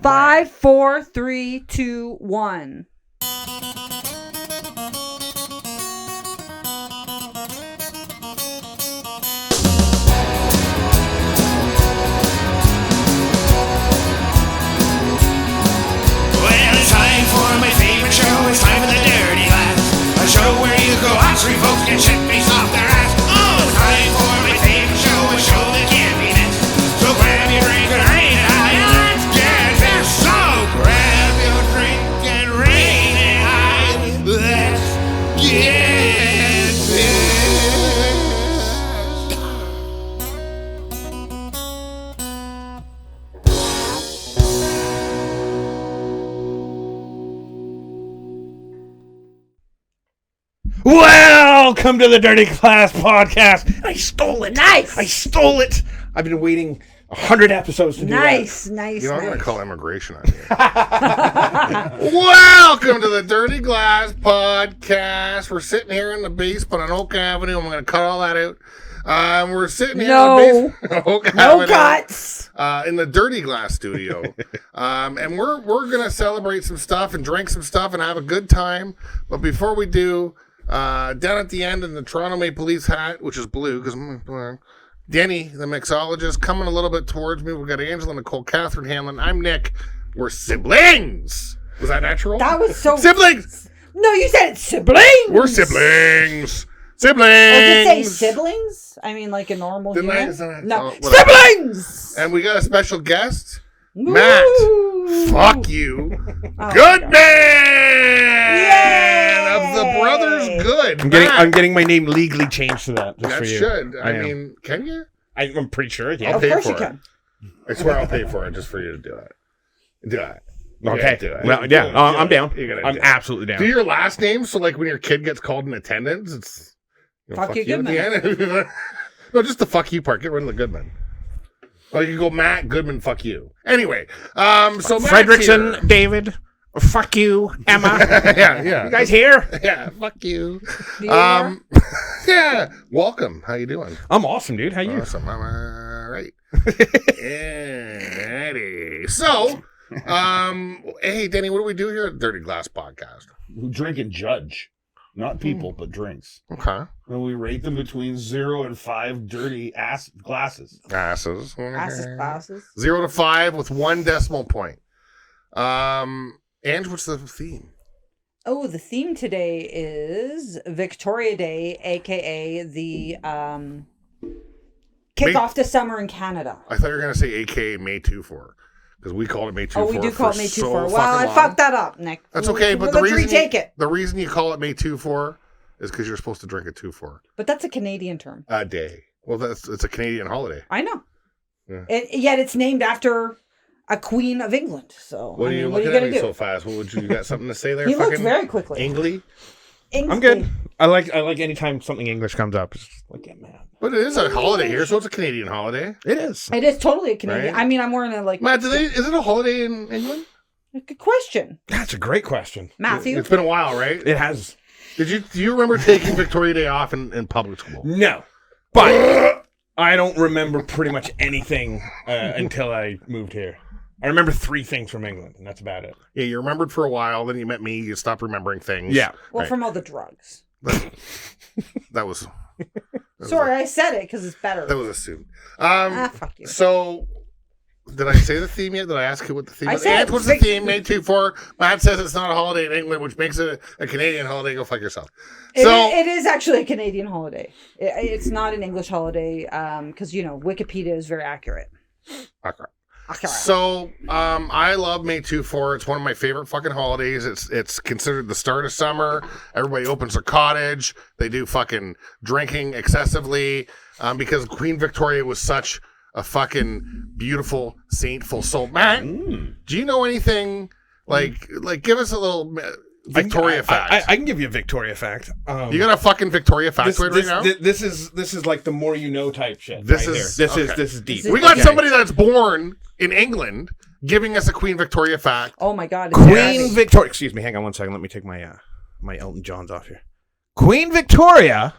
5, 4, 3, 2, 1. It's time for the Dirty Glass, a show where you go out, three folks get shit face off their ass. Oh, it's time for my favorite show, a show that can't be missed. So grab your drink and rain it high, and let's get this. So grab your drink and rain it high, let's get this. Welcome to the Dirty Glass podcast. I stole it. Nice. I stole it. I've been waiting 100 episodes to do Nice. You know, I'm going to call immigration on you. that. Welcome to the Dirty Glass Podcast. We're sitting here in the basement on Oak Avenue. I'm going to cut all that out. We're sitting here in the basement on Oak No Avenue. cuts. In the Dirty Glass studio. And we're going to celebrate some stuff and drink some stuff and have a good time. But before we do, down at the end in the Toronto Maple Leafs hat, which is blue, because Denny, the mixologist, coming a little bit towards me. We've got Angela, Nicole, Catherine Hanlon. I'm Nick. We're siblings. Was that natural? That was so... Siblings! No, you said siblings. We're siblings. Siblings! Or did you say siblings? I mean, like a normal Didn't I? human? No. Oh, Siblings! And we got a special guest. Woo! Matt, fuck you. Oh, Goodman Yay! of the Brothers Good. I'm getting my name legally changed to that. Just That for you. should. I am. mean, can you? I'm pretty sure. Yeah. I'll Of pay course for you it. can. I swear I'll pay for it just for you to do it. Do it. Okay. Yeah, do it. Well, Do yeah. it. I'm down. You're gonna I'm do it. absolutely down. Do your last name so, like, when your kid gets called in attendance, it's Fuck you, at the Goodman. end. No, just the fuck you part. Get rid of the Goodman. Oh, you can go Matt Goodman. Fuck you. Anyway, so Matt's Fredrickson, here. David. Fuck you, Emma. yeah. You guys here? Yeah, fuck you. Do you hear? Yeah. Welcome. How you doing? I'm awesome, dude. How you? Awesome. I'm right. Alrighty. So, hey, Denny, what do we do here at Dirty Glass Podcast? Who drink and judge. Not people, but drinks. Okay. And we rate them between 0 and 5 dirty ass glasses. Asses. Glasses. 0 to 5 with 1 decimal point. Ange, what's the theme? Oh, the theme today is Victoria Day, a.k.a. the kickoff to summer in Canada. I thought you were going to say AKA May 2-4. Because we called it May 2-4. Oh, we do call it May 2-4. so Well, I fucking long. fucked that up, Nick. That's okay, but let's retake it. the reason you call it May 2-4 is because you're supposed to drink at 2-4 But that's a Canadian term. a day. Well, it's a Canadian holiday. I know. Yeah. Yet it's named after a queen of England. So What are you what looking are you at gonna me do? so fast? What would you got something to say there? He looked fucking very quickly. Engly? I'm good. I like anytime something English comes up. It's just like, yeah, man. But it is a holiday here, so it's a Canadian holiday. It is. It is totally a Canadian. Right? I mean, I'm wearing a Matt, is it a holiday in England? Good question, That's a great question. Matthew. It's been a while, right? It has. Do you remember taking Victoria Day off in public school? No. But I don't remember pretty much anything until I moved here. I remember 3 things from England, and that's about it. Yeah, you remembered for a while, then you met me, you stopped remembering things. Yeah. Well, Right. from all the drugs. That was Sorry, I said it because it's better. that was assumed. Fuck you. So, did I say the theme yet? Did I ask you what the theme I is? said Ant, what's the theme? May 2-4. Matt says it's not a holiday in England, which makes it a Canadian holiday. Go fuck yourself. It is actually a Canadian holiday. It's not an English holiday because, Wikipedia is very accurate. Okay. So, I love May 2-4. It's one of my favorite fucking holidays. It's considered the start of summer. Everybody opens their cottage. They do fucking drinking excessively because Queen Victoria was such a fucking beautiful, saintful soul. Matt, do you know anything? Like, give us a little Victoria fact. I can give you a Victoria fact. You got a fucking Victoria factoid right now? This is like the more you know type shit. This right is- here. okay. This is deep. We got Okay. somebody that's born in England giving us a Queen Victoria fact. Oh my God. Queen Victoria. Excuse me. Hang on one second. Let me take my my Elton John's off here. Queen Victoria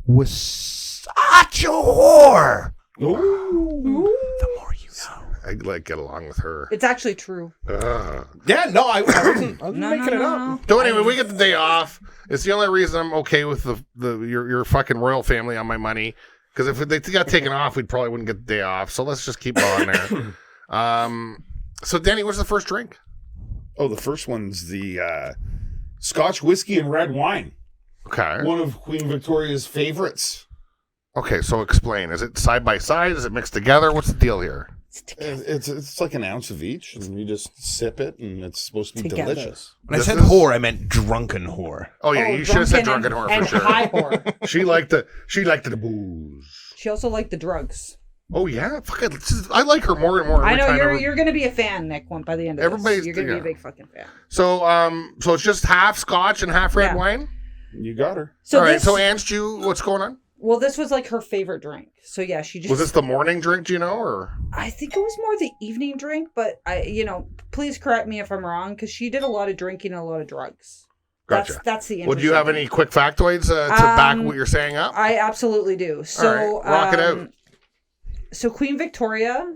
was such a whore. Ooh. The more you know. I like get along with her. It's actually true. Yeah, no, I wasn't making it up. No. So anyway, we get the day off. It's the only reason I'm okay with your fucking royal family on my money. Because if they got taken off, we probably wouldn't get the day off. So let's just keep going there. So Danny, what's the first drink? Oh, the first one's the Scotch whiskey and red wine. Okay. One of Queen Victoria's favorites. Okay, so explain. Is it side by side? Is it mixed together? What's the deal here? It's like an ounce of each, and you just sip it, and it's supposed to be Together. delicious. When I said whore, I meant drunken whore. Oh yeah, you should have said drunken whore and for sure. high whore. She liked the booze. She also liked the drugs. Oh yeah, fuck it. I like her more and more. I every know time you're gonna be a fan, Nick. By the end of Everybody's- this, you're gonna be yeah. a big fucking fan. So it's just half Scotch and half red Yeah. wine. You got her. So All right. this, So Ange, what's going on? well, this was like her favorite drink. So yeah, she just. Was this the morning drink? Do you know, or I think it was more the evening drink, but please correct me if I'm wrong, because she did a lot of drinking and a lot of drugs. Gotcha. That's the. well, do you have any quick factoids to back what you're saying up? I absolutely do. So right, rock it out. So Queen Victoria,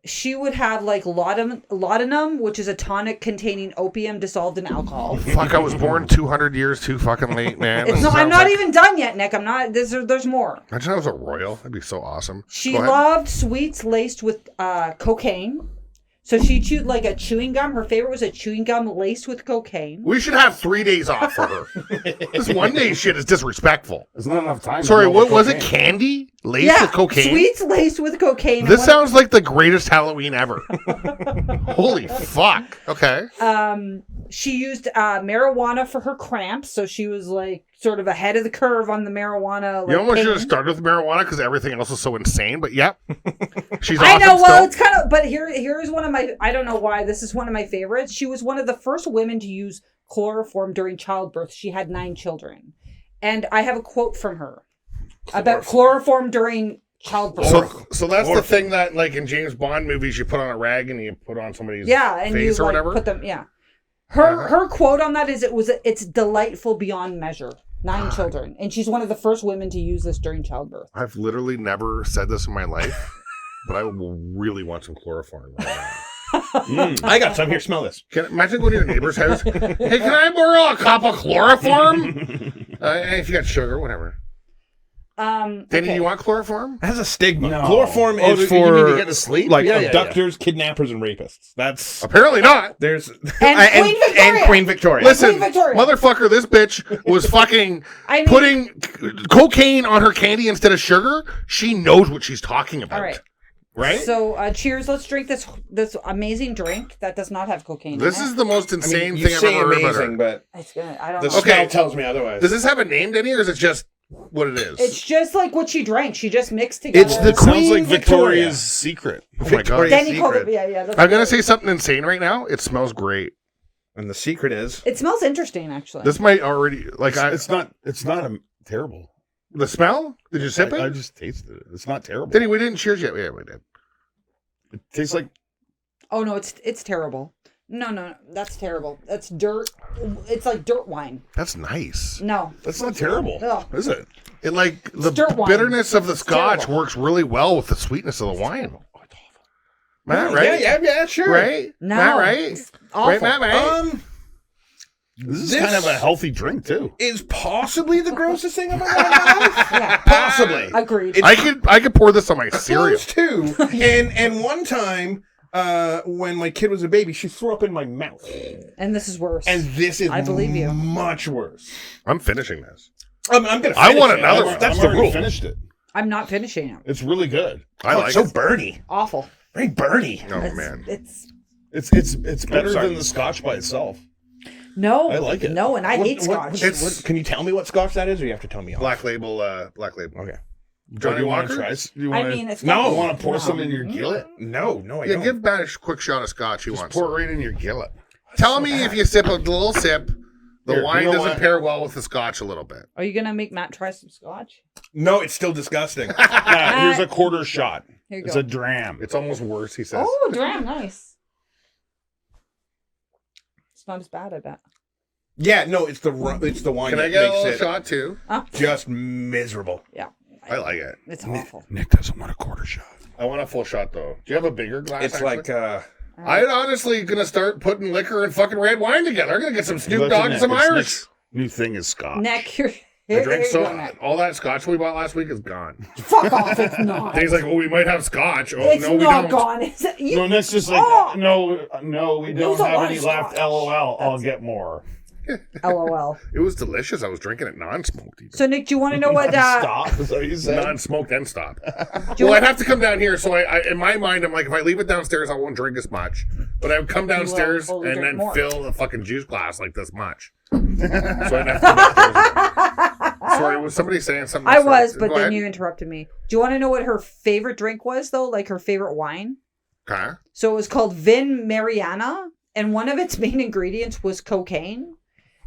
she would have like laudanum, which is a tonic containing opium dissolved in alcohol. Fuck, I was born 200 years too fucking late, man. It's not. I'm not even done yet, Nick. I'm not. There's more. Imagine I was a royal. That'd be so awesome. She Go ahead. loved sweets laced with cocaine. So she chewed like a chewing gum. Her favorite was a chewing gum laced with cocaine. We should have 3 days off for her. This 1 day shit is disrespectful. There's not enough time. Sorry, to what know was it? cocaine. Candy laced with cocaine? Sweets laced with cocaine. This sounds like the greatest Halloween ever. Holy fuck. Okay. She used marijuana for her cramps, so she was like sort of ahead of the curve on the marijuana. Like, You almost pain. should have started with marijuana because everything else is so insane, but yep. She's I awesome know. Well, still. it's kind of. But here's one of my. I don't know why this is one of my favorites. She was one of the first women to use chloroform during childbirth. She had 9 children, and I have a quote from her about chloroform during childbirth. So that's the thing that, like in James Bond movies, you put on a rag and you put on somebody's and face you or like whatever. put them. Yeah, her quote on that is it's delightful beyond measure. 9 children, and she's one of the first women to use this during childbirth. I've literally never said this in my life, but I will really want some chloroform right now. I got some here. Smell this. Imagine going to your neighbor's house. Hey, can I borrow a cup of chloroform? If you got sugar, whatever. Danny, Okay. do you want chloroform? It has a stigma. No. Chloroform Oh, is you for mean to get to sleep? like Yeah, yeah, abductors, kidnappers, and rapists. That's Apparently not. there's And Queen Victoria. and Queen Victoria. Listen, Queen Victoria. motherfucker, this bitch was fucking I mean- putting cocaine on her candy instead of sugar. She knows what she's talking about. All right. Right? So cheers. Let's drink this amazing drink that does not have cocaine. This in it. is the most insane you thing I've say ever heard about amazing, her. but It's gonna. I don't the know. Okay. smell tells me otherwise. Does this have a name, Denny, or is it just what it is? It's just like what she drank. She just mixed together. It's the It sounds Queen like Victoria. Victoria's secret. Oh my God. Danny called it. Yeah. That's I'm going to what say something insane right now. It smells great. And the secret is it smells interesting, actually. This might already, like, It's not terrible. the smell? Did you sip it? I just tasted it. It's not terrible. Denny, we didn't cheers yet. Yeah, we did. It tastes like Oh no, it's terrible. No, that's terrible. That's dirt. It's like dirt wine. That's nice. No, that's not terrible, No. is it? It like the dirt wine. bitterness of the scotch terrible. works really well with the sweetness of the wine. Matt, right? Yeah, sure. Right? no, Matt, right? it's awful. Right, Matt, right? This is This- kind of a healthy drink too. Is possibly the grossest thing I've ever had in my life. Yeah. Possibly. Agreed. It's I could pour this on my cereal. close too. And one time, when my kid was a baby, she threw up in my mouth. And this is worse. And this is I believe you. much worse. I'm finishing this. I'm gonna. I finish want it. another I'm- one. That's I've the already rule. finished it. I'm not finishing it. It's really good. I like it's so it. burny. Awful. Very burny. Oh, It's, man. It's Better sorry. than the Scotch by itself. no. I like it. No, and I hate Scotch. Can you tell me what Scotch that is, or you have to tell me? Black label. Okay. Johnny Do you want Walker? to try? Do you I want mean, it's no. fucking- You want to pour no. some in your gillet? No, I Yeah, don't. give Matt a quick shot of scotch. He Just wants. pour it right in your gillet. Tell me if you sip a little sip, the Here, wine you know doesn't what? pair well with the scotch a little bit. Are you gonna make Matt try some Scotch? No, it's still disgusting. Here's a quarter shot. Here you It's go. a dram. It's almost worse, he says. Oh, dram, nice. It's not as bad, I bet. Yeah, no, it's the wine Can I that get a makes little it shot too? just miserable. Yeah. I like it. It's awful. Nick doesn't want a quarter shot. I want a full shot though. Do you have a bigger glass? It's actually? like I'm honestly gonna start putting liquor and fucking red wine together. I'm gonna get some Snoop Dogg and some Irish. New thing is Scotch. Nick, you're. I drank Here you go, Nick. all that scotch we bought last week is gone. Fuck off! It's not. And he's like, "Oh, we might have scotch." Oh, It's no, we not don't. gone. Is it? You, No, Nick's just like, Oh! no, we There's don't a have lot any of left. Scotch. LOL. I'll get more. LOL. It was delicious. I was drinking it non-smoked. Even. So Nick, do you want to know what? Stop. Is that what you said? Non-smoked and stop. you Well, I'd want- have to come down here. So I, in my mind, I'm like, if I leave it downstairs, I won't drink as much. But I would come downstairs fully and drink then more. fill a fucking juice glass like this much. So I'd have to come upstairs. Sorry, was somebody saying something? I was, but Go then ahead. you interrupted me. Do you want to know what her favorite drink was, though? Like her favorite wine? Okay. So it was called Vin Mariana, and one of its main ingredients was cocaine.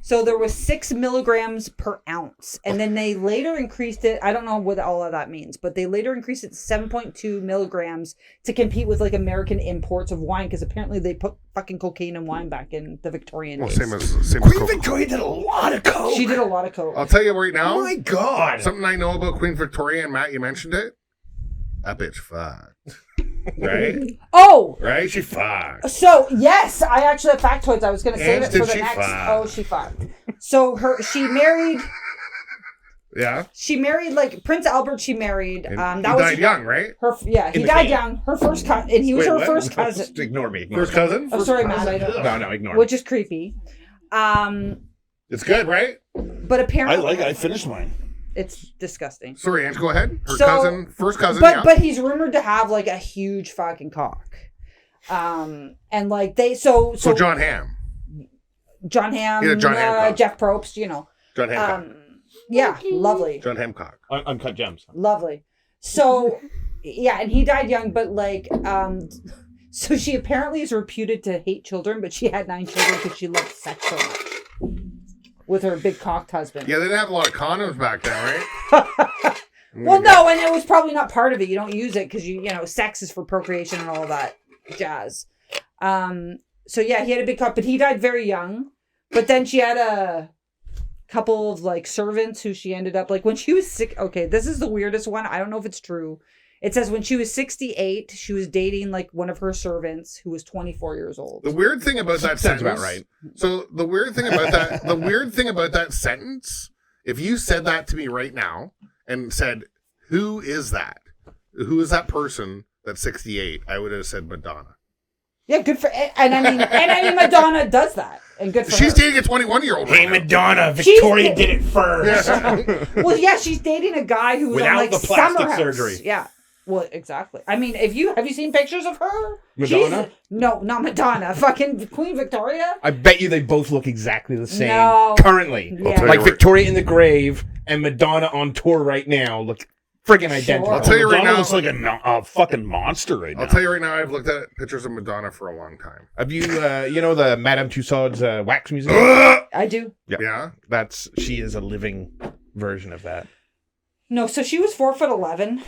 So there was 6 milligrams per ounce, and then they later increased it. I don't know what all of that means, but they later increased it to 7.2 milligrams to compete with like American imports of wine, because apparently they put fucking cocaine in wine back in the Victorian Well, days. same as Queen Coke. Victoria did a lot of coke. She did a lot of coke. I'll tell you right now. Oh my god. Something I know about Queen Victoria, and Matt, you mentioned it. That bitch fucked. Right? Oh, Right? She fucked. so yes, I actually have factoids. I was going to save And it for did the she next. fuck? Oh, she fucked. So she married. Yeah. She married like Prince Albert. She married. And That he was died young, right? Her, yeah, he the died can. young. Her first cousin, and he was Wait, her what? first cousin, Just ignore me. First cousin? Oh, sorry, Matt. I don't. No, ignore me. Which is creepy. It's good, right? But apparently, I finished mine. it's disgusting. Sorry, Ange, go ahead. Her So- cousin, first cousin, But yeah. but he's rumored to have like a huge fucking cock. And like they so John Hamm. John Hamm, Yeah, John Hancock. Jeff Probst, you know. John Hancock. Yeah, lovely. John Hancock. Uncut gems. Lovely. So, yeah, and he died young, but like, so she apparently is reputed to hate children, but she had 9 children because she loved sex so much with her big cocked husband. Yeah, they didn't have a lot of condoms back then, right? Well, no, and it was probably not part of it. You don't use it because you know, sex is for procreation and all that jazz. So yeah, he had a big cock, but he died very young. But then she had a couple of like servants who she ended up like when she was sick. Okay, this is the weirdest one. I don't know if it's true. It says when she was 68, she was dating like one of her servants who was 24 years old. The weird thing about that Sounds sentence. about right. So the weird thing about that sentence, if you said that to me right now and said, "Who is that? Who is that person that's 68?" I would have said Madonna. Yeah, good for and I mean Madonna does that and good for She's her. dating a 21-year-old. Hey, Right now. Madonna, She's Victoria the- did it first. Well, yeah, she's dating a guy who was Without on like the plastic Summer House. surgery. Yeah. Well, exactly. I mean, have you seen pictures of her? Madonna? No, not Madonna. Fucking Queen Victoria. I bet you they both look exactly the same No. currently. Yeah. tell Like you what- Victoria in the grave and Madonna on tour right now look friggin' identical. I'll tell you right Madonna now. looks like a fucking monster right now. I'll tell you right now. I've looked at pictures of Madonna for a long time. Have you, you know, the Madame Tussauds wax museum? I do. Yeah. She is a living version of that. No, so she was 4'11".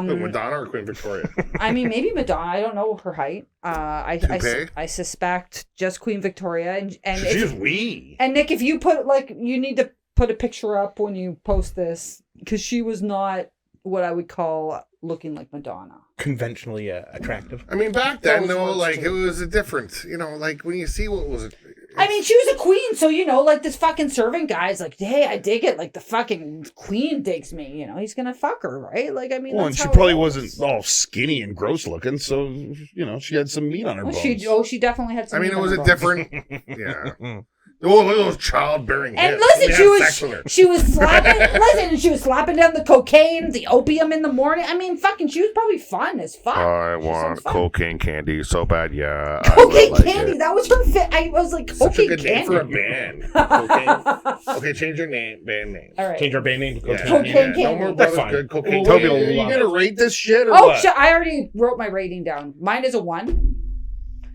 Who, Madonna or Queen Victoria? I mean, maybe Madonna. I don't know her height. Toupee? I suspect just Queen Victoria. And She's wee. And Nick, if you put you need to put a picture up when you post this because she was not what I would call looking like Madonna. Conventionally attractive. I mean, back That then, was though, worse, like, too. it was a different, you know, like, when you see what was it. I mean, she was a queen, so, you know, like, this fucking servant guy's like, hey, I dig it. Like, the fucking queen digs me. You know, he's gonna fuck her, right? Like, I mean, Well, that's and she how it probably goes. wasn't all skinny and gross looking, so you know she had some meat on her Well, bones. she definitely had I some. mean, it meat was on a her bones. different. Yeah. Oh, look at those childbearing And hips. listen, We she had was sex with her. she was slapping. She was slapping down the cocaine, the opium in the morning. I mean, fucking, she was probably fun as fuck. I She want sounds fun. cocaine candy so bad, yeah. Cocaine candy. That was her fit. I was like, Such a cocaine good name candy. for a band. Okay, okay, change your band name. All right. Change our band name to Yeah. Cocaine. Cocaine Yeah, candy. No more That's brothers. fine. Good cocaine. Toby candy. will you love gonna it. rate this shit or Oh, what? shit, I already wrote my rating down. Mine is a 1.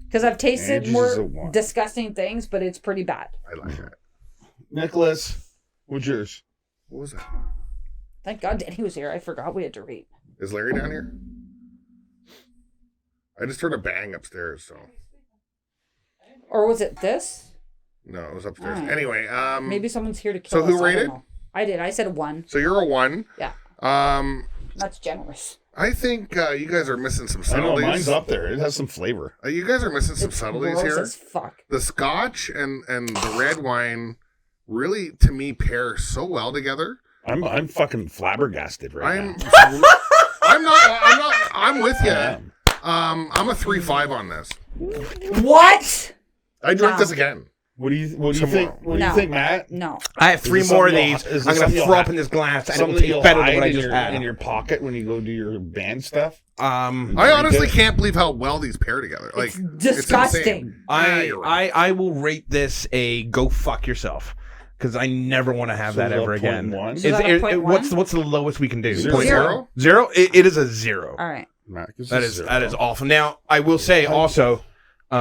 Because I've tasted Angie's is a more 1. disgusting things, but it's pretty bad. I like that. Nicholas, what's yours? What was that? Thank God Danny was here. I forgot we had to rate. Is Larry down here? I just heard a bang upstairs, so Or was it this? no, it was upstairs. Alright. Anyway, Maybe someone's here to kill So who us. I don't rated? know. I did. I said a 1. So you're a 1. Yeah. Um, That's generous. I think you guys are missing some I know subtleties. mine's up there. It has some flavor. You guys are missing some It's subtleties gross here. as fuck. The Scotch and the red wine really, to me, pair so well together. I'm fucking flabbergasted right now. I'm with you. Yeah. I'm a 3-5 on this. What? I drink No. this again. What do you think? What do No. you think, Matt? No. I have 3 Is more of something these. you'll- is I'm this going something to throw you'll up in this glass, and it will Something taste you'll better than what hide I in just your, had. in your pocket when you go do your band stuff. I honestly can't believe how well these pair together. Like, It's it's disgusting. insane. Yeah, you're right. I will rate this a go fuck yourself. Because I never want to have So that is that ever a again. 0.1? Is that a 0.1? What's the lowest we can do? Zero. 0.0? 0? It is a 0. All right. Matt, this That is zero. awful. Now I will say also, We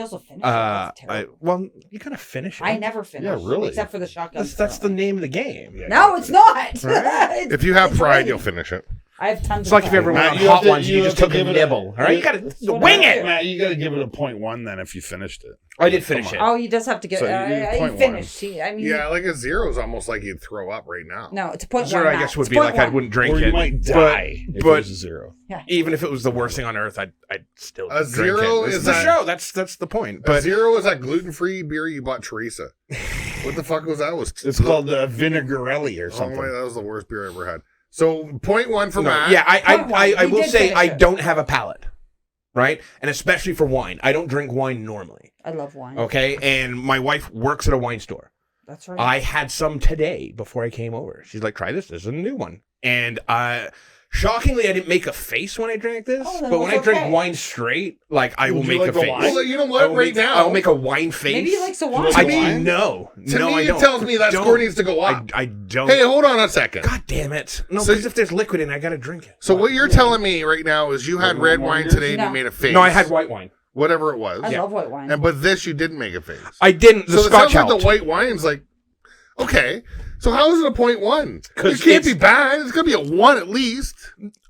also finished it. That's terrible. well, you gotta finish it. I never finished. Yeah, really. Except for the shotgun. That's the name of the game. Yeah. No, it's not. Right? If you have It's pride, great. you'll finish it. I have tons It's of like if you ever pride. went on Matt, you have hot to- ones, you you have just to took a give it a- nibble. All right, you gotta what wing I it. do. Matt, you got to give it a 0.1 then if you finished it. I did finish it. Oh, he does have to get. So you did he 0.1. finished. I mean, Yeah, like a 0 is almost like you'd throw up right now. no, it's a 0.1. Zero, I Matt. guess would It's be like I 0.1. wouldn't drink Or it. you might die if it but was a 0. even if it was the worst thing on earth, I'd still A drink 0 it. This is the that- show. That's the point. A But 0 is that gluten-free beer you bought Teresa. What the fuck was that? It's called Vinegarelli or Oh something. my, that was the worst beer I ever had. So 0.1 for no, Matt. yeah, I 0.1. He will did say finish I it. don't have a palate, right? And especially for wine, I don't drink wine normally. I love wine. Okay, and my wife works at a wine store. That's right. I had some today before I came over. She's like, "Try this. This is a new one." And shockingly, I didn't make a face when I drank this. Oh, then but when I it's drink okay. wine straight, like I will Would you make like a the face. wine? Well, you know I what? will Right make, now, I'll make a wine face. Maybe he likes the wine. like I the mean, wine? no, to no, me, I it don't. tells me that Don't. score needs to go up. I don't. Hey, hold on a second. God damn it! No, So- because if there's liquid in, it, I gotta drink it. So what you're telling me right now is you had red wine today and No. you made a face. No, I had white wine. whatever it was. I love white wine. And but this you didn't make a face. I didn't. The So it Scotch sounds like helped. the white wine's like, okay. So how is it a 0.1? It 'Cause can't be it's- bad. It's gonna be a 1 at least.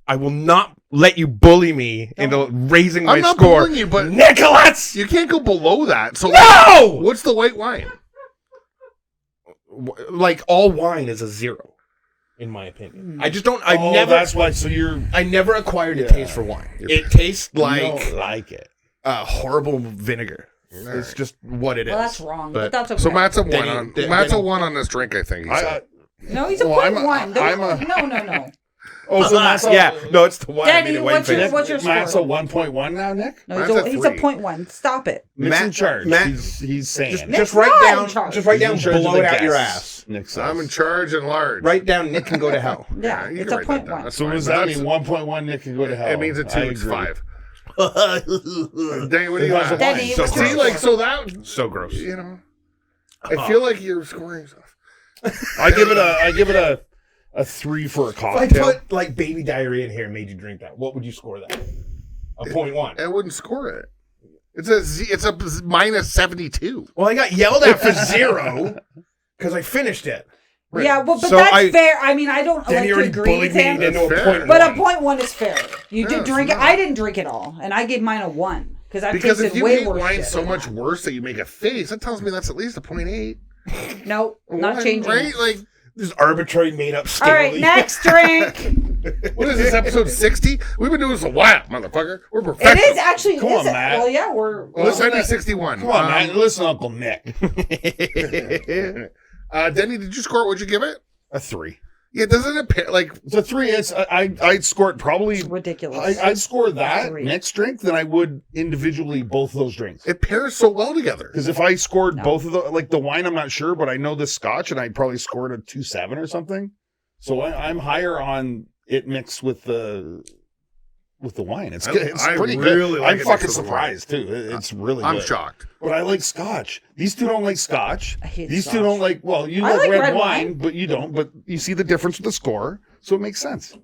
I will not let you bully me into raising my I'm not score. bullying you, but Nicholas, you can't go below that. So no. what's the white wine? Like all wine is a 0, in my opinion. I just don't. I Oh, never. that's why. So you're I never acquired a Yeah. taste for wine. It tastes you like don't like it. horrible vinegar. It's just what it is. well, that's wrong, but But- that's okay. So Matt's a Then 1 you- on then- Matt's a then- 1 on this drink. I think he said. no, he's a Well, I'm 0.1. a- I'm a- No. Oh, so Matt's a, yeah, no, it's the wine. Danny, I made a wine what's your- face. what's your Matt's score? a 1.1 now, Nick? No, Matt's a he's a 3. 0.1. Stop it. Nick's in charge. Matt- he's saying. Just Nick's write not in down. charge. Just write He's down. in charge of Blow the it out your guests, ass. Nick says. I'm in charge and large. Write down. Nick can go to hell. Yeah, you it's can a write that down. 0.1. That's So what fine. does that That's- mean? 1.1 Nick can go to hell. It means a 2 I is agree. 5. Danny, what do you That's a got? Danny, So what's gross. See, your like, score? so that, So gross. you know, I feel like you're scoring stuff. I give it a 3 for a If I cocktail. put like baby diarrhea in here and made you drink that, what would you score that? A 0.1. I wouldn't score it. It's a minus 72. Well, I got yelled at for 0 because I finished it. Yeah, well, but So that's fair. I mean, I don't Then like you to already agree bullied with me him, into a That's fair. 0.1. but a 0.1 is fair. You Yeah, did it's drink it. not. I didn't drink it all, and I gave mine a 1 because I Because if tasted you way hate worse. wine shit so than much that. worse that you make a face, that tells me that's at least a 0.8. No, not One, changing. Right? it. Like, This arbitrary made up scale. All right, next drink. what is this, episode 60? We've been doing this a while, motherfucker. We're It professionals. is actually. Come it on, is- Matt. Well, yeah, we're. Well, this might be 61. Come on, man. Listen, Uncle Nick. Denny, did you score it? What'd you give it? A 3. Yeah, doesn't it pair, like, It's a 3. I'd score it probably. It's ridiculous. I'd score that 3. next drink than I would individually both those drinks. it pairs so well together. Because if I scored No. both of the, like the wine, I'm not sure, but I know the Scotch, and I probably scored a 2.7 or something. So I'm higher on it mixed with the wine. It's good. It's I pretty really good. like I'm it fucking mixed with the wine. surprised too. It's really I'm good. shocked. But I like Scotch. These two don't like Scotch. I hate These Scotch. two don't like. Well, you I like like red red wine, wine. but you don't. But you see the difference with the score, so it makes sense.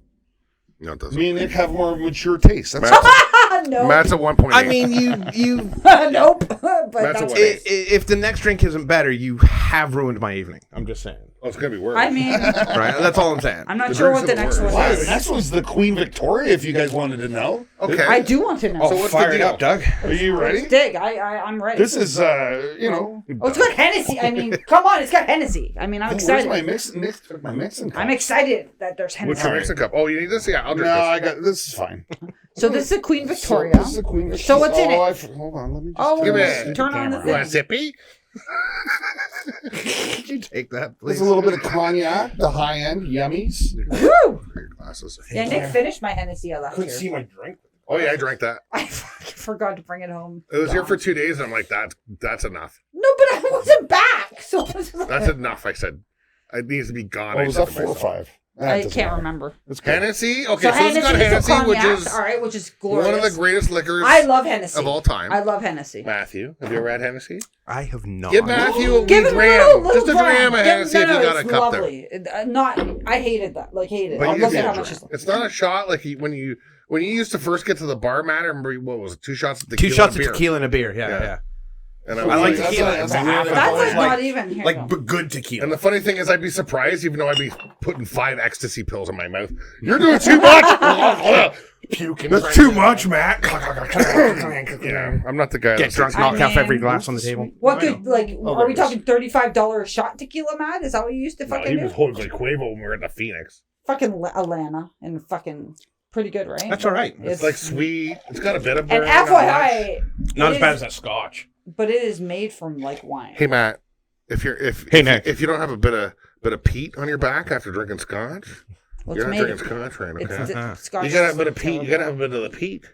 No, it doesn't. Me and Nick have more mature taste. That's Matt's, no. Matt's at 1.8. I mean, you Nope. But That's that's a win. it. if the next drink isn't better, you have ruined my evening. I'm just saying. Oh, it's gonna be worse. I mean, Right? That's all I'm saying. I'm not The sure drinks what the are next worse. one Wow, is. the next one's the Queen Victoria, if you guys wanted to know. Okay. I do want to know. So what's the Fire it deal? up, Doug. Are you ready? Let's dig. I'm ready. This is, you know. Oh, it's got Hennessy. I mean, come on, it's got Hennessy. I mean, I'm Where's excited. my mixing cup? I'm excited that there's What's Hennessy. your mixing cup? Oh, you need this? Yeah, I'll drink No, this. I got this. Is fine. So this is the Queen Victoria. So, this is the Queen Victoria. So what's in it? Hold on, let me just. Oh, Give me a- turn on the You want a thing. sippy? Could you take that, There's please? a little bit of cognac, the high end yummies. Woo! Your glasses. Yeah, Nick finished my Hennessy I left Couldn't here. see my drink. Oh yeah, I drank that. I fucking forgot to bring it home. It was here for 2 days, and I'm like, that's enough. No, but I wasn't back. So That's enough. I said, it needs to be gone. Oh, I was said that to 4 or myself. 5? I can't remember. It's good. Hennessy. Okay, So so this has got Hennessy, Hennessy, which cognac, is all right, which is glorious. one of the greatest liquors I love Hennessy of all time. I love Hennessy. Matthew, have you ever had Hennessy? I have not. Give Matthew a Give wee him dram. little Just a dram of Give- Hennessy if you got a it's cup there. lovely. Not, I hated that. Like hated. But I'll you look can at how drink. much it's. It's not a shot like when you used to first get to the bar, Matt. I remember what was it? 2 shots of tequila. 2 shots and of beer. tequila and a beer. Yeah, Yeah. yeah. And I like That's tequila. that's It's really half good. That's like like- not even here. Like you go. good tequila. And the funny thing is, I'd be surprised, even though I'd be putting 5 ecstasy pills in my mouth. You're doing too much. Puking. That's too much, Matt. Yeah, I'm not the guy. Get that drunk, says- knock off mean, every glass on the table. What could like? Oh, are we there talking $35 shot tequila, Matt? Is that what you used to No, fucking he do? was holding like Quavo when we were at the Phoenix. Fucking Alana and fucking pretty good, right? That's all right. It's like sweet. It's got a bit of And burn. not much. FYI, Not it as bad is- as that scotch. but it is made from like wine. Hey Matt, if Nick. if you don't have a bit of peat on your back after drinking scotch, Well, you're it's not made. drinking scotch, right? It's Okay. Scotch. You gotta have a bit of is peat. You gotta have a bit of the peat.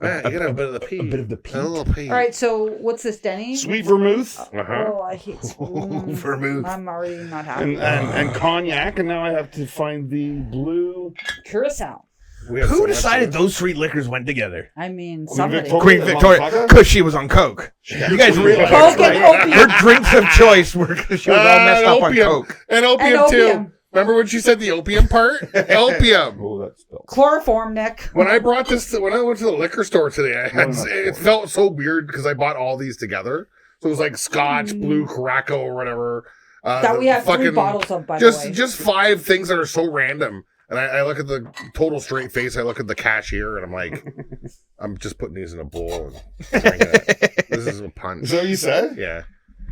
Matt, you gotta have a bit of the peat. A bit of the peat. A little peat. All right, so what's this, Denny? Sweet vermouth Uh-huh. Oh, I hate Vermouth. I'm already not happy. and cognac, and now I have to find the blue. Curacao. We have so Who much decided of those 3 liquors went together? I mean, Queen somebody. Victoria. Queen the Victoria, motherfucker? because she was on coke. You guys realize, Coke and right? opium. Her drinks of choice were because she was all messed up on opium. coke. And opium, And too. opium. Remember when she said the opium part? Opium. Oh, that's spelled. Chloroform, Nick. When I brought this, when I went to the liquor store today, it felt so weird because I bought all these together. So it was like Scotch, Blue Caraco, or whatever. That we have 3 bottles of, by the way. Just 5 things that are so random. And I look at the total straight face. I look at the cashier, and I'm like, I'm just putting these in a bowl and drinking it. This is a punch. Is that what you said? Yeah.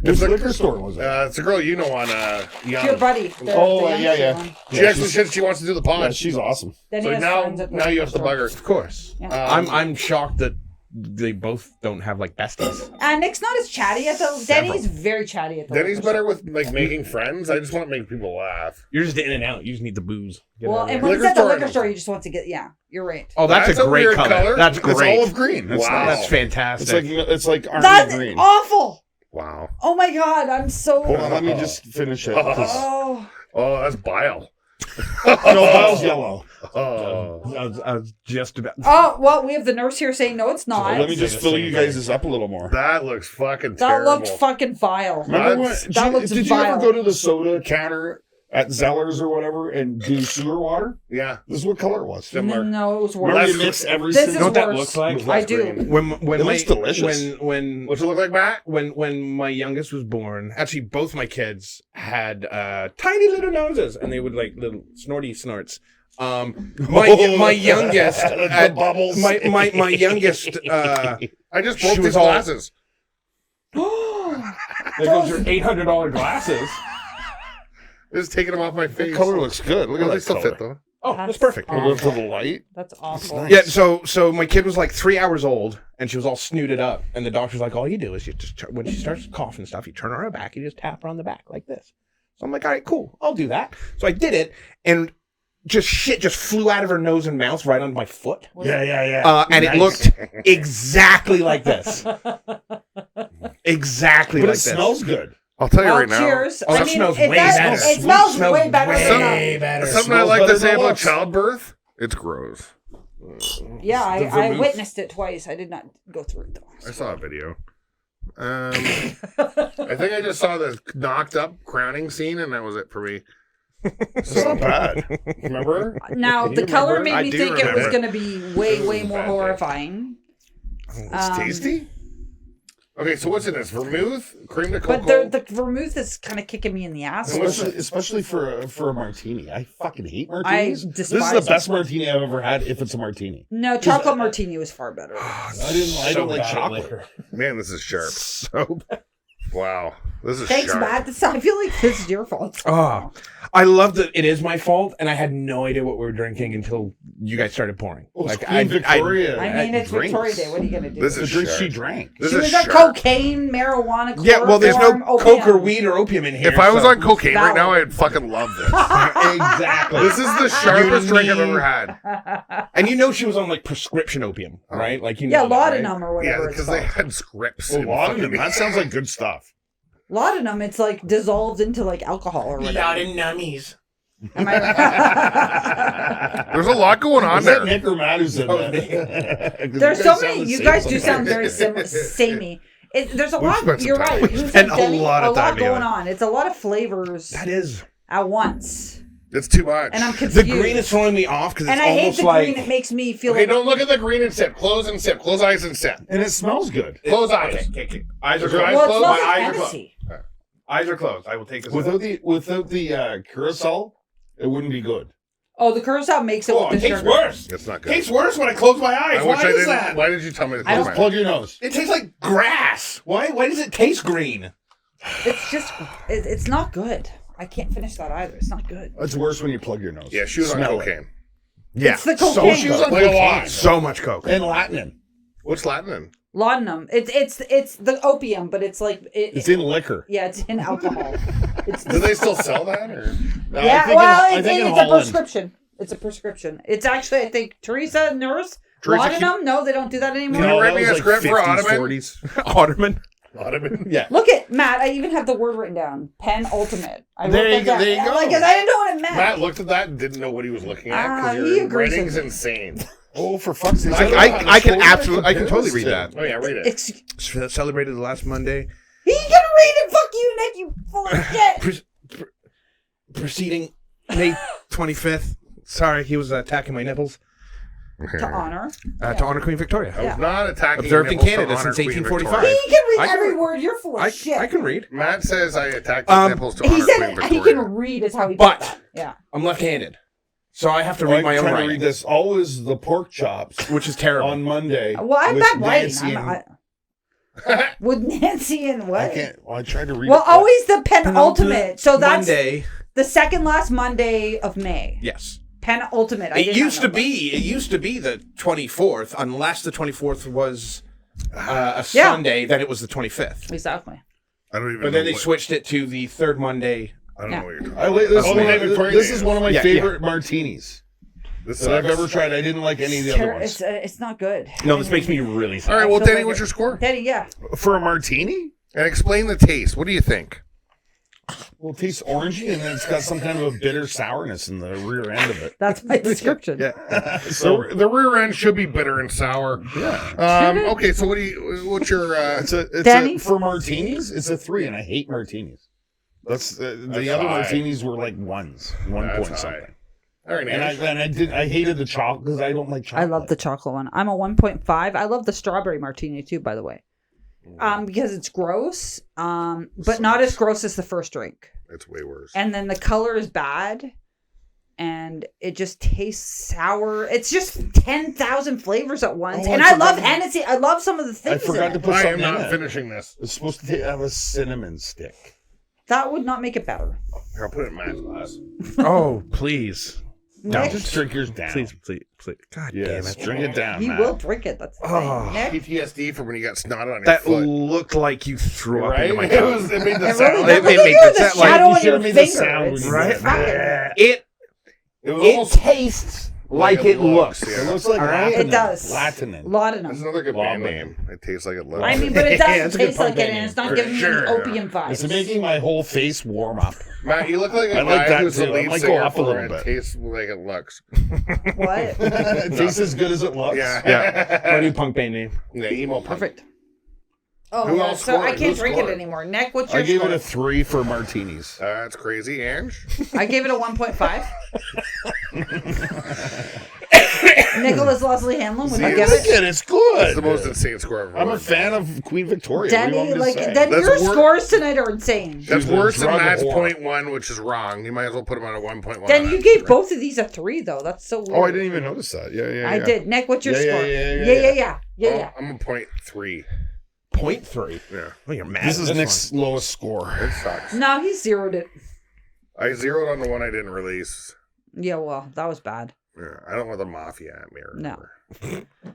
Which liquor store was it? It's a girl you know on Young. Your buddy. The, Oh, the yeah, young yeah. one. She actually said she wants to do the pod. Yeah, she's awesome. Then he So has now friends at the you have to store. bug her. Of course. Yeah. I'm shocked that they both don't have like besties. Nick's not as chatty at the. Denny's very chatty at the. Denny's liquor better store. with like making friends. I just want to make people laugh. You're just in and out. You just need the booze. Get Well, out of and there. when he's at the Liquor liquor store. store, he just wants to get. Yeah, you're right. Oh, that's a great weird color. That's It's great. olive green. It's Wow. nice. That's fantastic. It's like army That's green. awful. Wow. Oh my god, I'm so. Hold on, let me just finish it. 'cause- Oh. Oh, that's bile. No, Bile's yellow. Oh. I was just about. Oh well, we have the nurse here saying no, it's not. Let me just fill you guys up a little more. That looks fucking That terrible. looked fucking vile. Remember when, That looks did you vile. ever go to the soda counter at Zeller's or whatever and do sewer water? Yeah. This is what color it was. Similar. No, it was Remember worse. you mix every This single is know what that worse. looks like? I do. When It looks delicious. When What's it look like, Matt? when my youngest was born, actually both my kids had tiny little noses, and they would like little snorty snorts. My youngest, The bubbles. my youngest. I just She broke was these all- glasses. There goes your $800 glasses. Just taking them off my face. That color looks good. Look Well, at they that still color. fit though. Oh, that's perfect. A little to the light. That's awful. Yeah, so my kid was like 3 hours old, and she was all snooted up, and the doctor's like, all you do is you just when she starts coughing and stuff, you turn her on her back, you just tap her on the back like this. So I'm like, all right, cool, I'll do that. So I did it, and shit just flew out of her nose and mouth right on my foot, Yeah. and it Nice. looked exactly like this, exactly But like it this. smells good. I'll tell you Well, right now. cheers. Oh, I that mean, smells it way does- better. It smells Smells way better way than better. Something I Smells like to better say than about looks. childbirth. It's gross. Yeah, I vermouth. witnessed it twice. I did not go through it though. I saw a video. I think I just saw the knocked up crowning scene, and that was it for me. It's not bad. Remember? Now You the color remember? made I me do think it was remember. going to be way more bad thing. horrifying. It's tasty. Okay, so what's in this? Vermouth, cream de cocoa. But the vermouth is kind of kicking me in the ass. Especially for a martini. I fucking hate martinis. despise This is the best martini I've ever had if it's a martini. No, chocolate martini was far better. I don't like chocolate. Man, this is sharp. So bad. Wow, this is Thanks, sharp. Matt. I feel like this is your fault. Oh, I love that it is my fault, and I had no idea what we were drinking until you guys started pouring. Oh, like Queen Victoria. I mean, it's drinks. Victoria Day. What are you gonna do? This The is drink sharp. she drank. This She is was a sharp. cocaine, marijuana, Yeah, well, there's no chloroform, coke or opium. weed or opium in here. If I was so- on cocaine right Valid. now, I'd fucking love this. Exactly. This is the sharpest drink I've ever had. And you know she was on like prescription opium, right? Like you know Yeah, that, laudanum right? or Yeah, whatever it's because they called. had scripts. A in lot of them. fucking- That sounds like good stuff. Laudanum, it's like dissolved into like alcohol or whatever. Laudanummies. Am I There's a lot going on Is that there. Nick or Matt who said Oh, that? There's so many. You guys do sound very samey. There's a We've lot. spent some You're time. right. We've You spent said a Denny, lot of time going together. on. It's a lot of flavors That is. at once, It's too much. and I'm The confused. green is throwing me off because it's and I hate almost the like. green. It makes me feel Okay, like don't look at the green and sip. Close and sip. Close eyes and sip. And it smells good. Close eyes. Okay. Eyes are Is your closed. eyes well, it closed? smells My like eyes are closed. Hennessy. Eyes are closed. I will take this. Without the curacao, it wouldn't be good. Oh, the curacao makes it Oh, with it the tastes sugar. worse. It's not good. Tastes worse when I close my eyes. I Why wish I is didn't. that? Why did you tell me to I close don't my Plug your nose. It tastes like grass. Why does it taste green? It's just, it's not good. I can't finish that either. It's not good. It's worse when you plug your nose. Yeah, she was on Smell it. cocaine. Yeah. It's the cocaine. she was on Like a cocaine. lot. So much coke. And Latin. What's Latin? Laudanum. It's the opium, but it's like It's in liquor. yeah, it's in alcohol. It's Do they still sell that? Or? yeah. I think in It's a Holland. prescription. It's a prescription. It's actually, I think, Teresa, nurse. Teresa, Laudanum? No, they don't do that anymore. Can you No, write that me was a like script for 50s, Ottoman? 40s. Ottoman. Ottoman? Yeah. Look at Matt. I even have the word written down. Pen ultimate. I There wrote you that go, down. there you go. Like, 'cause I didn't know what it meant. Matt looked at that and didn't know what he was looking at Ah, because he your agrees writing's with me. insane. Oh, for fuck's sake. I can absolutely, I can totally read that. Oh yeah, read it. It's, Celebrated last Monday. he can read it. Fuck you, Nick. You full of shit. Proceeding May 25th. Sorry, he was attacking my nipples. To honor. To honor Queen Victoria. I was not attacking Observed in nipples to Canada honor since Queen 1845. He Victoria. can read I can every read- word. You're full of shit. I can read. Matt says I attacked his nipples to He honor said Queen he Victoria. can read is how he But- put that. Yeah. I'm left-handed, so I have to I'm read my own trying to writing, read this. Always the pork chops which is terrible. on Monday. Well, I'm with bad writing. Nancy With Nancy and what? I can't. Well, I tried to read. Well, it. always the penultimate. So that's Monday. the second last Monday of May. Yes. Penultimate. I It did used not to know be. It used to be the 24th, unless the 24th was a Sunday. Then it was the 25th. that. Exactly. I don't even. But know then they what- switched it to the third Monday. I don't know what you're talking I about. like this. Oh, One, May Victoria this Day. is one of my Yeah, favorite martinis This that I've sucks. ever tried. I didn't like any of the other ones. It's not good. No, this makes me really sad. All right, well, feel Danny, like what's it- your score? Teddy, yeah. For a martini, And explain the taste. What do you think? well, it tastes orangey, and then it's got some kind of a bitter sourness in the rear end of it. That's my description. So The rear end should be bitter and sour. yeah, Okay, so what's your? Danny? for martinis. It's a 3, and I hate martinis. That's the other high. martinis were like 1s, 1 That's point high. something. All right, And I hated the chocolate because I don't like chocolate. I love the chocolate one. I'm a 1.5. I love the strawberry martini too, by the way. Because it's gross, but not as gross as the first drink. It's way worse. And then the color is bad, and it just tastes sour. It's just 10,000 flavors at once. Oh, and I I love forgot- Hennessy. I love some of the I things. forgot in to it. put I am something in not it. finishing this. It's supposed to have a cinnamon stick. That would not make it better. Here, I'll put it in Matt's glass. Oh, please. Nick, Just drink yours down. Please. God Yes, damn it. drink it down. he Matt. will drink it. That's the Oh. thing. Nick, PTSD from when you got snot on your That foot. looked like you threw up Right? into my It mouth. was. It made the it sound. really It does. Look made at the the sound like- shadow You on should your have made the finger. sound when It's you Right? did it. fucking- It was It almost tastes like it looks. It Yeah. looks like All right. Latinum. It does. Latinum. That's Laudanum. another good band Laudanum. name. It tastes like it looks. I mean, but it Yeah, doesn't that's a good taste like punk it, band and it's name. not For giving me sure. any opium vibes. It's making my whole face warm up. Matt, you look like a I like guy that who's the too. I lead might go singer up a for little It bit. Tastes like it looks. What? It tastes as good as it looks. Yeah. My new punk band name. Yeah, emo punk. Perfect. Oh, Who yeah, else so I scored? can't Who drink scored? it anymore. Nick, what's I your gave score? it a 3 for martinis. That's crazy, Ange. I gave it a 1.5. Nicholas Leslie Hanlon, would you See, give Look it? at it's good. It's the most insane score I've ever I'm a heard. fan of Queen Victoria. What do you want Denny, me to say? then That's your wor- scores tonight are insane. That's She's a worse than drug Matt's whore. 0.1, which is wrong. You might as well put him on a 1.1. Then you gave both of these a 3, though. That's so weird. Oh, I didn't even notice that. Yeah. I did. Nick, what's your Yeah, score? yeah. Yeah. I'm a 0.3. 0.3. Yeah. Well, you're mad. This at is Nick's lowest score. It sucks. No, he zeroed it. I zeroed on the one I didn't release. Yeah, well, that was bad. Yeah, I don't want the Mafia mirror. No.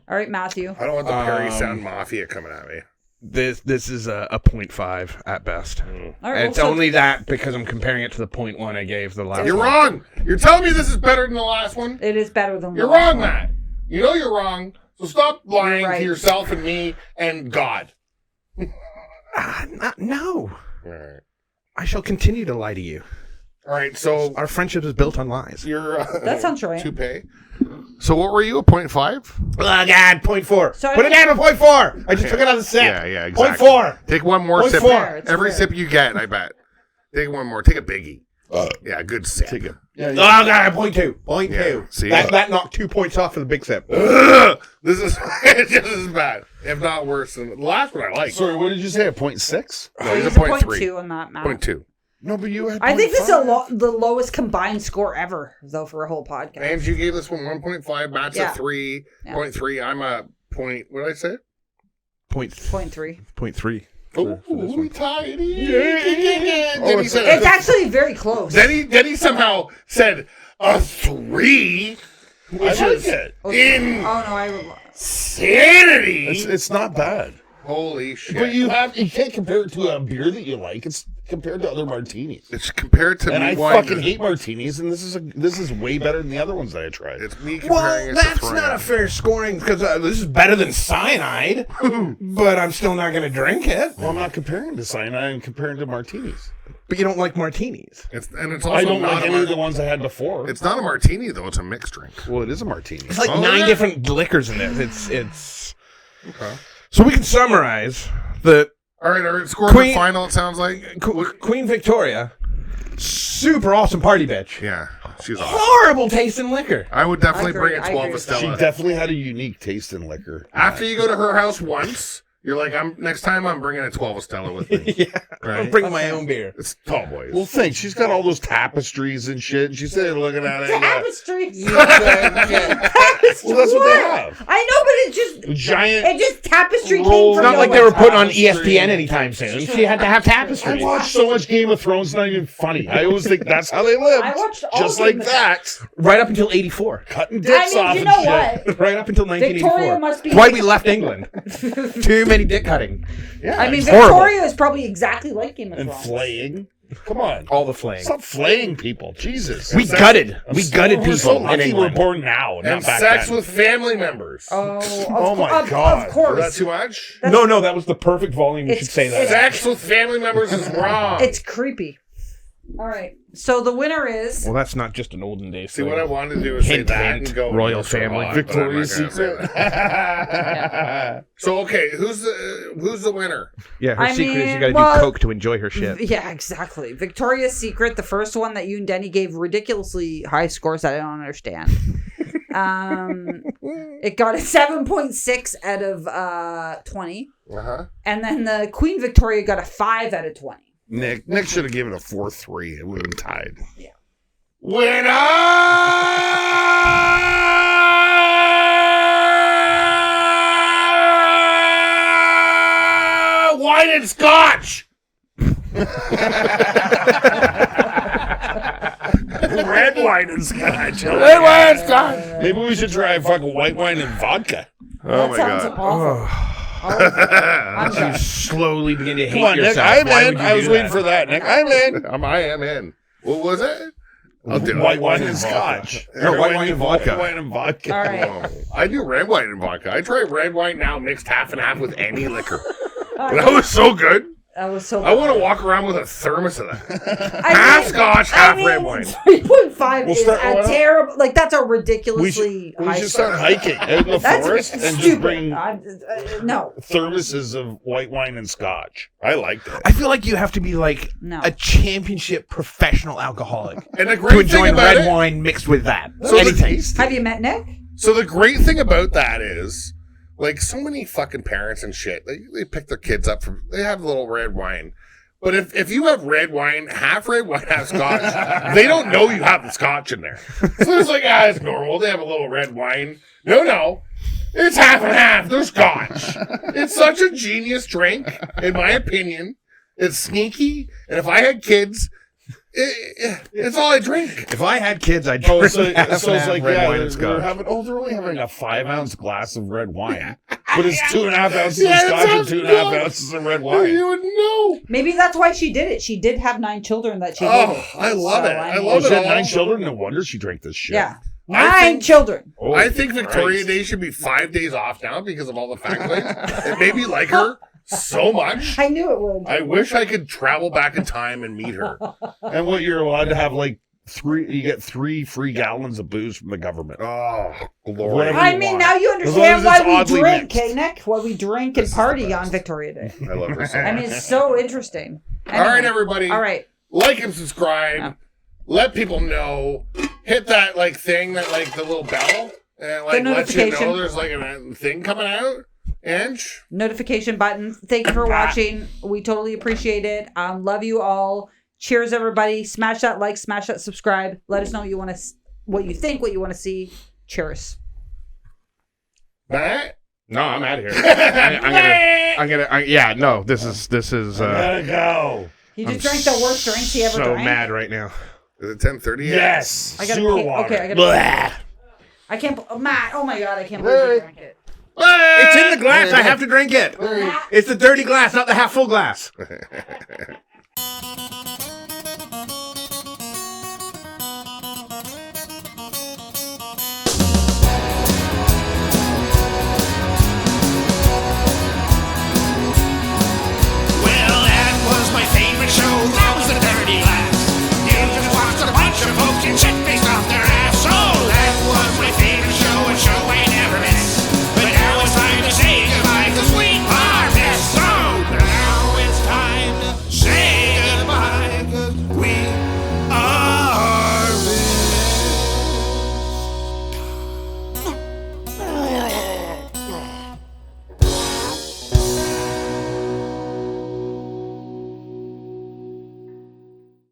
All right, Matthew. I don't want the Perry Sound Mafia coming at me. This is a 0.5 at best. All right, It's well, so- only that because I'm comparing it to the 0.1 I gave the last You're one. wrong. You're telling me this is better than the last one? It is better than You're the last wrong, one. Matt. You know you're wrong. So stop lying You're right. to yourself and me and God. No. All right. I shall continue to lie to you. All right. So Our friendship is built on lies. you're That sounds right. toupee. So what were you? A 0.5? Oh, God, 0.4. So Put it down to 0.4. I just took another sip. Yeah, exactly. 0.4. Take one more Point sip. four. It's Every fair. sip you get, I bet. Take one more. Take a biggie. Yeah, good sip. Take it. Oh, God, 0.2. 0.2. Yeah, see? That knocked 2 points off for the big sip. Ugh, this is it's just as bad, if not worse than the last one. I like. Sorry, what did you say? A 0.6? No, He's he's a a 0.3. 0.2 on that, Matt. 0.2. No, but you had. I think this is 0.5. the lowest combined score ever, though, for a whole podcast. And you gave this one 1.5. Matt's Yeah. a 3.3. I'm a point. What did I say? 0.3. 0.3. Oh, tiny. Oh, Then he it's- said It's actually very close. Then he somehow said a 3, I which like is it. Oh, insanity. I It's not bad. Holy shit! But you can't compare it to a beer that you like. It's compared to other martinis. It's compared to And me I wine. fucking hate martinis, and this is way better than the other ones that I tried. It's me comparing Well, it to that's Thran. not a fair scoring because this is better than cyanide, but I'm still not going to drink it. Well, I'm not comparing to cyanide. I'm comparing to martinis. But you don't like martinis. It's also I don't not like a any of the ones I had before. It's not a martini though. It's a mixed drink. Well, it is a martini. It's like Oh, 9 yeah. different liquors in there. It's Okay. so we can summarize the All right. Score Queen- the final. It sounds like. Queen Victoria, super awesome party bitch. Yeah, she's awesome. Horrible taste in liquor. I would definitely I agree, bring a I 12 agree. She Estella. definitely had a unique taste in liquor. After you go to her house once, you're like, next time I'm bringing a 12 Estella with me. Yeah, Right. I'm bringing my own beer. It's tall boys. Well, think she's got all those tapestries and shit. And she's sitting looking at it. Tapestries. Well, that's what they have. I know, but Giant. it just tapestry came Roll- from Not like they nowhere. were putting on Tapestry. ESPN anytime soon. She had to have I tapestry. watch so much Game of Thrones, it's not even funny. I always think that's how they lived. I watched all just of like Game of that. Right up until 84. Cutting dicks off I mean, you and know shit. what? Right up until 1984. Victoria must be. That's why we left England. Too many dick cutting. Yeah, I mean, It's horrible. Victoria is probably exactly like Game of and Thrones. flaying. Come on. All the flaying. Stop flaying people. Jesus. We gutted. We gutted We're so people in lucky we're England. born now, not and back sex then. with family members. Oh my of God. Is course. that too much? No, that was the perfect volume. You It's- should say that. Sex with family members is wrong. It's creepy. All right. So the winner is. Well, that's not just an olden days See, thing. what I wanted to do is say Hint, that hint. and go Royal yes or family. not, but I'm not Victoria's gonna say Secret. that. So okay, who's the winner? Yeah, her I secret is you mean, got to well- do coke to enjoy her shit. Yeah, exactly. Victoria's Secret, the first one that you and Denny gave ridiculously high scores that I don't understand. It got a 7.6 out of 20. Uh-huh. And then the Queen Victoria got a 5 out of 20. Nick should have given it a 4-3. It would have been tied. Winner! Wine and scotch! Red wine and scotch. Red wine and scotch! Maybe we should try fucking white wine and vodka. Oh That my sounds god. awful. I'm You done. slowly begin to hate Come on, Nick. yourself. I'm Why in. would you I was do waiting that? for that, Nick. I'm in. I am in. What was it? I'll do White it. wine and scotch. No, white wine and vodka. White wine and vodka. All right. Oh, I do red wine and vodka. I try red wine now mixed half and half with any liquor. That was so good. That was so I want to walk around with a thermos of that. I Half mean- scotch, I half mean, red wine. 3.5 We'll is start- a terrible. Like, that's a ridiculously We high should score. start hiking out in the That's forest and stupid. just bring No. thermoses of white wine and scotch. I like that. I feel like you have to be like No. a championship professional alcoholic And the to great enjoy thing about red it, wine mixed with that. So Any the- taste. Have you met Nick? So the great thing about that is, like, so many fucking parents and shit, they pick their kids up from, they have a little red wine. But if you have red wine, half scotch, they don't know you have the scotch in there. So it's like, it's normal. They have a little red wine. No. It's half and half. There's scotch. It's such a genius drink, in my opinion. It's sneaky. And if I had kids, it's all I drink. If I had kids, I'd Oh, drink so half it's and half like, red wine they're and scotch. they're only having a 5-ounce glass of red wine. But it's 2.5 ounces Yeah, of it scotch and sounds 2.5 good. ounces of red wine. You would know. Maybe that's why she did it. She did have 9 children that she Oh, hated. I love it. I love Oh, she it had all. 9 children? No wonder she drank this shit. Yeah. I 9 think- children. Oh, I think Victoria Christ. Day should be 5 days off now because of all the factoids. It made me like her so much. I knew it would. I wish I could travel back in time and meet her. And what you're allowed to have, like, you get 3 free gallons of booze from the government. Oh, glory. Whatever. I you mean, want. now you As long understand as why it's we oddly drink, mixed. okay, Nick? Why we drink and This is the party best. on Victoria Day. I love her so I much. mean, it's so interesting. All right, Anyway. everybody. All right. Like and subscribe. Yeah. Let people know. Hit that thing that the little bell and lets you notification. know there's a thing coming out. And Notification button. Thank you for watching. We totally appreciate it. Love you all. Cheers, everybody. Smash that like, smash that subscribe. Let us know what you want to, what you think, what you want to see. Cheers. Matt. No, I'm out of here. Yeah, no, this is. Gotta go. He just drank the worst drinks he ever so drank. mad right now. Is it 10:30 yet? Yes. I gotta Sewer pee. water. Okay, I gotta. I can't. Matt. Oh my God, I can't believe you drank it. It's in the glass. I have to drink it. It's the dirty glass, not the half full glass.